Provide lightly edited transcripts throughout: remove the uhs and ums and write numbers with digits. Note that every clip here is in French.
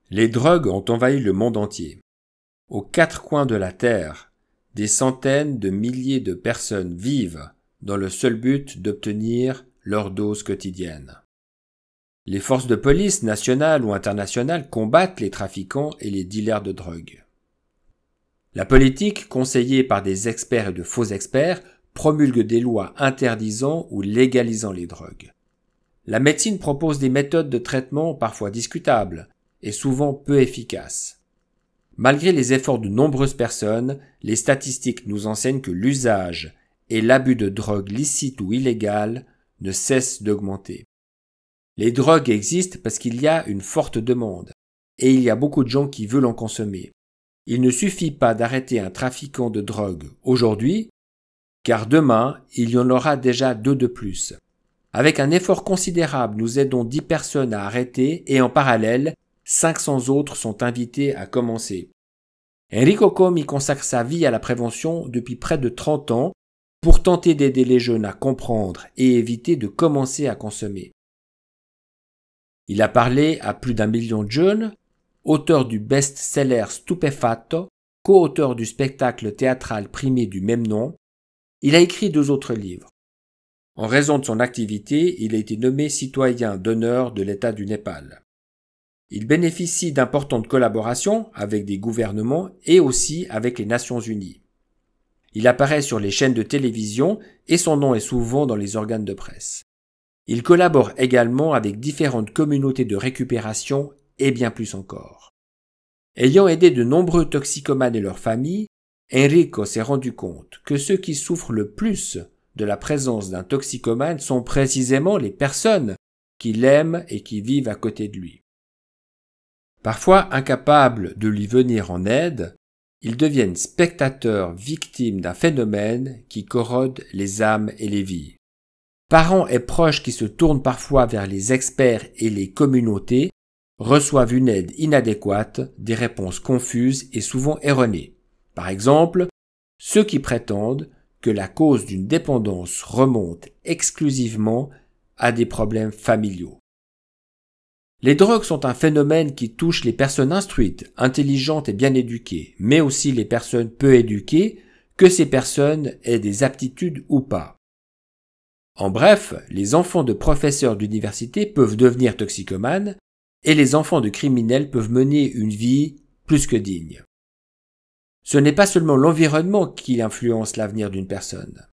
Les drogues ont envahi le monde entier. Aux quatre coins de la Terre, des centaines de milliers de personnes vivent dans le seul but d'obtenir leur dose quotidienne. Les forces de police nationales ou internationales combattent les trafiquants et les dealers de drogue. La politique, conseillée par des experts et de faux experts, promulgue des lois interdisant ou légalisant les drogues. La médecine propose des méthodes de traitement parfois discutables et souvent peu efficaces. Malgré les efforts de nombreuses personnes, les statistiques nous enseignent que l'usage et l'abus de drogues licites ou illégales ne cessent d'augmenter. Les drogues existent parce qu'il y a une forte demande, et il y a beaucoup de gens qui veulent en consommer. Il ne suffit pas d'arrêter un trafiquant de drogue aujourd'hui, car demain, il y en aura déjà 2 de plus. Avec un effort considérable, nous aidons 10 personnes à arrêter et en parallèle, 500 autres sont invités à commencer. Enrico Comi consacre sa vie à la prévention depuis près de 30 ans pour tenter d'aider les jeunes à comprendre et éviter de commencer à consommer. Il a parlé à plus d'1 million de jeunes, auteur du best-seller Stupefatto, co-auteur du spectacle théâtral primé du même nom. Il a écrit 2 autres livres. En raison de son activité, il a été nommé citoyen d'honneur de l'État du Népal. Il bénéficie d'importantes collaborations avec des gouvernements et aussi avec les Nations Unies. Il apparaît sur les chaînes de télévision et son nom est souvent dans les organes de presse. Il collabore également avec différentes communautés de récupération et bien plus encore. Ayant aidé de nombreux toxicomanes et leurs familles, Enrico s'est rendu compte que ceux qui souffrent le plus de la présence d'un toxicomane sont précisément les personnes qui l'aiment et qui vivent à côté de lui. Parfois incapables de lui venir en aide, ils deviennent spectateurs victimes d'un phénomène qui corrode les âmes et les vies. Parents et proches qui se tournent parfois vers les experts et les communautés reçoivent une aide inadéquate, des réponses confuses et souvent erronées. Par exemple, ceux qui prétendent que la cause d'une dépendance remonte exclusivement à des problèmes familiaux. Les drogues sont un phénomène qui touche les personnes instruites, intelligentes et bien éduquées, mais aussi les personnes peu éduquées, que ces personnes aient des aptitudes ou pas. En bref, les enfants de professeurs d'université peuvent devenir toxicomanes et les enfants de criminels peuvent mener une vie plus que digne. Ce n'est pas seulement l'environnement qui influence l'avenir d'une personne.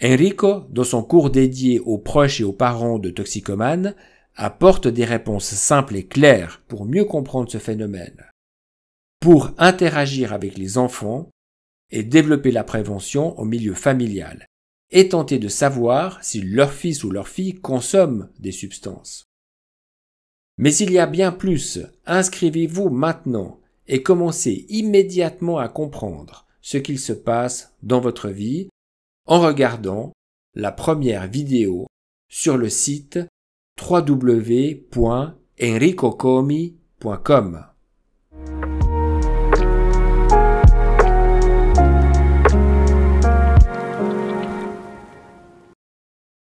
Enrico, dans son cours dédié aux proches et aux parents de toxicomanes, apporte des réponses simples et claires pour mieux comprendre ce phénomène, pour interagir avec les enfants et développer la prévention au milieu familial, et tenter de savoir si leur fils ou leur fille consomme des substances. Mais il y a bien plus, inscrivez-vous maintenant et commencez immédiatement à comprendre ce qu'il se passe dans votre vie en regardant la première vidéo sur le site www.enricocomi.com.